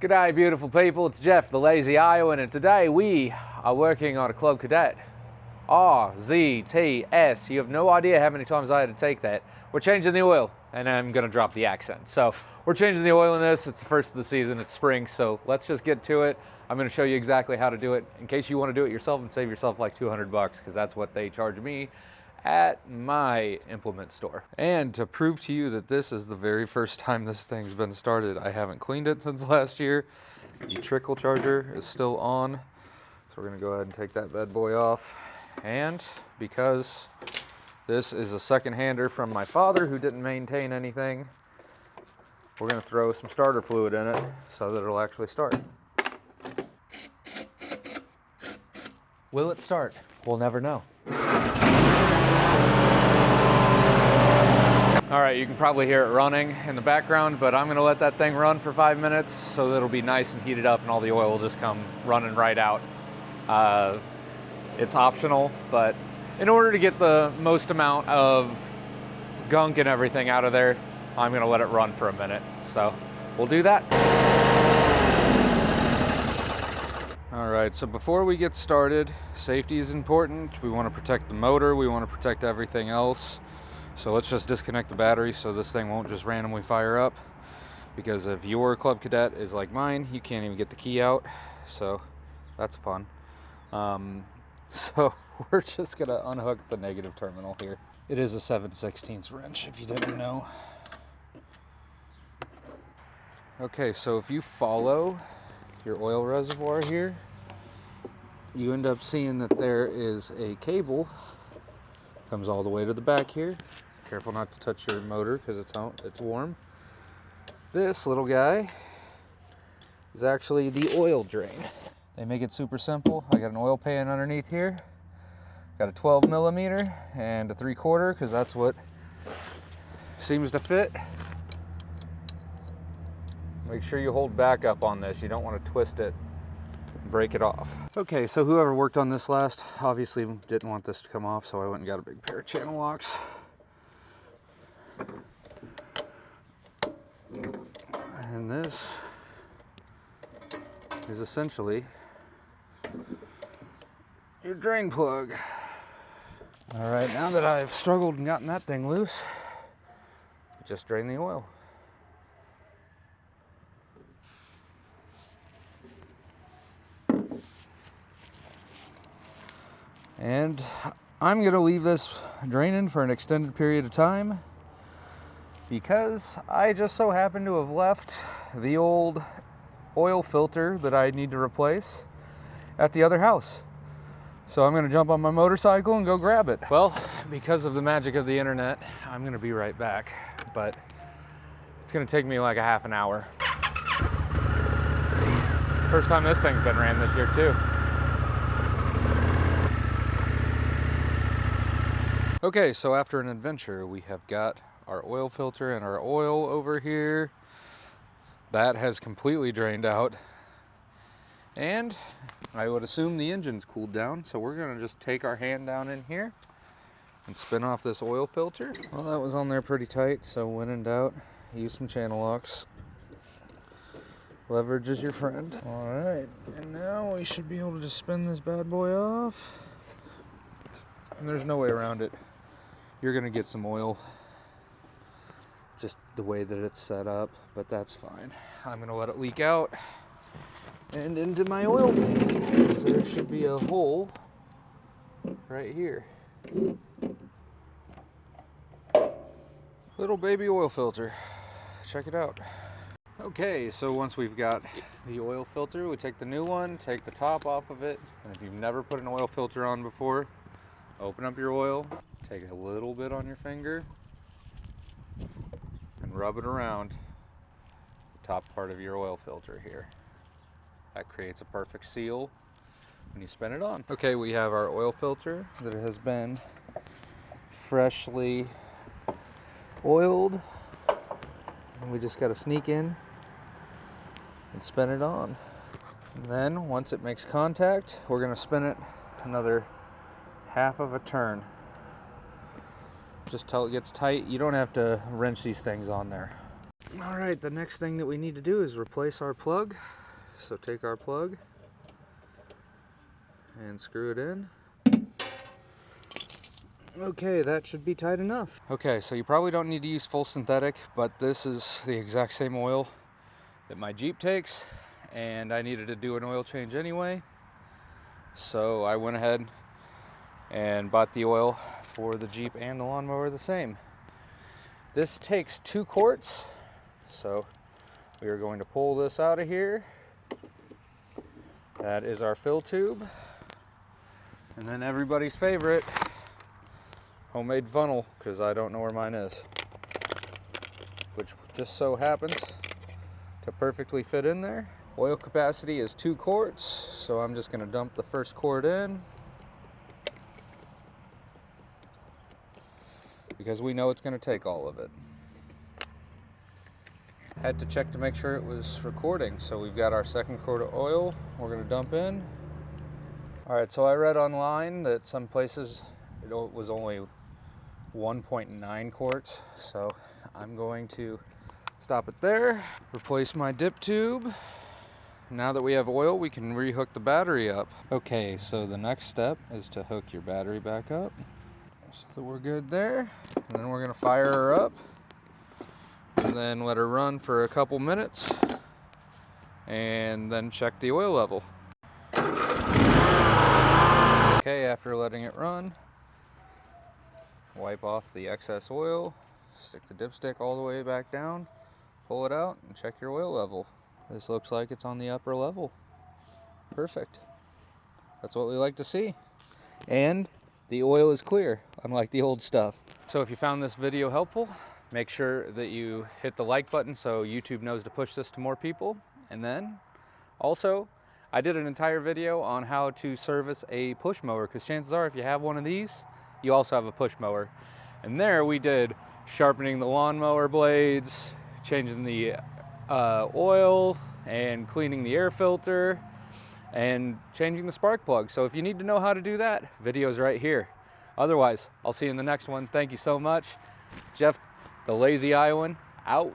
G'day beautiful people, it's Jeff the Lazy Iowan, and today we are working on a Club Cadet RZTS. You have no idea how many times I had to take that. We're changing the oil, and I'm gonna drop the accent. So we're changing the oil in this. It's the first of the season, it's spring, so let's just get to it. I'm gonna show you exactly how to do it in case you wanna do it yourself and save yourself like 200 bucks, because that's what they charge me at my implement store. And to prove to you that this is the very first time this thing's been started, I haven't cleaned it since last year. The trickle charger is still on, so we're gonna go ahead and take that bad boy off. And because this is a second-hander from my father who didn't maintain anything, we're gonna throw some starter fluid in it so that it'll actually start. Will it start? We'll never know. All right, you can probably hear it running in the background, but I'm gonna let that thing run for 5 minutes so that it'll be nice and heated up and all the oil will just come running right out. It's optional, but in order to get the most amount of gunk and everything out of there, I'm gonna let it run for a minute. So we'll do that. All right, so before we get started, safety is important. We wanna protect the motor, we wanna protect everything else. So let's just disconnect the battery so this thing won't just randomly fire up, because if your Club Cadet is like mine, you can't even get the key out, so that's fun. So we're just gonna unhook the negative terminal here. It is a 7/16 wrench, if you didn't know. Okay, so if you follow your oil reservoir here, you end up seeing that there is a cable, comes all the way to the back here. Careful not to touch your motor because it's warm. This little guy is actually the oil drain. They make it super simple. I got an oil pan underneath here. Got a 12 millimeter and a 3/4 because that's what seems to fit. Make sure you hold back up on this. You don't want to twist it and break it off. Okay, so whoever worked on this last obviously didn't want this to come off, so I went and got a big pair of channel locks. And this is essentially your drain plug. All right, now that I've struggled and gotten that thing loose, just drain the oil. And I'm gonna leave this draining for an extended period of time because I just so happen to have left the old oil filter that I need to replace at the other house. So I'm gonna jump on my motorcycle and go grab it. Well, because of the magic of the internet, I'm gonna be right back, but it's gonna take me like a half an hour. First time this thing's been ran this year too. Okay, so after an adventure, we have got our oil filter and our oil over here. That has completely drained out. And I would assume the engine's cooled down, so we're gonna just take our hand down in here and spin off this oil filter. Well, that was on there pretty tight, so when in doubt, use some channel locks. Leverage is your friend. All right, and now we should be able to just spin this bad boy off. And there's no way around it. You're gonna get some oil just the way that it's set up, but that's fine. I'm gonna let it leak out and into my oil pan. So there should be a hole right here. Little baby oil filter. Check it out. Okay, so once we've got the oil filter, we take the new one, take the top off of it, and if you've never put an oil filter on before, open up your oil, take a little bit on your finger, and rub it around the top part of your oil filter here. That creates a perfect seal when you spin it on. Okay, we have our oil filter that has been freshly oiled, and we just got to sneak in and spin it on. And then once it makes contact, we're going to spin it another half of a turn just till it gets tight. You don't have to wrench these things on there. All right, the next thing that we need to do is replace our plug. So take our plug and screw it in. Okay, that should be tight enough. Okay, so you probably don't need to use full synthetic, but this is the exact same oil that my Jeep takes, and I needed to do an oil change anyway. So I went ahead and bought the oil for the Jeep and the lawnmower the same. This takes 2 quarts, so we are going to pull this out of here. That is our fill tube. And then everybody's favorite, homemade funnel, because I don't know where mine is, which just so happens to perfectly fit in there. Oil capacity is 2 quarts, so I'm just going to dump the first quart in, because we know it's going to take all of it. Had to check to make sure it was recording, so we've got our second quart of oil we're going to dump in. All right, so I read online that some places it was only 1.9 quarts, so I'm going to stop it there. Replace my dip tube. Now that we have oil, we can rehook the battery up. Okay, so the next step is to hook your battery back up so that we're good there. And then we're gonna fire her up and then let her run for a couple minutes and then check the oil level. Okay, after letting it run, wipe off the excess oil, stick the dipstick all the way back down, pull it out, and check your oil level. This looks like it's on the upper level. Perfect. That's what we like to see. And the oil is clear, unlike the old stuff. So if you found this video helpful, make sure that you hit the like button so YouTube knows to push this to more people. And then also, I did an entire video on how to service a push mower, because chances are if you have one of these, you also have a push mower. And there we did sharpening the lawnmower blades, changing the oil, and cleaning the air filter, and changing the spark plug. So if you need to know how to do that, video's right here. Otherwise, I'll see you in the next one. Thank you so much. Jeff, the Lazy Iowan, out.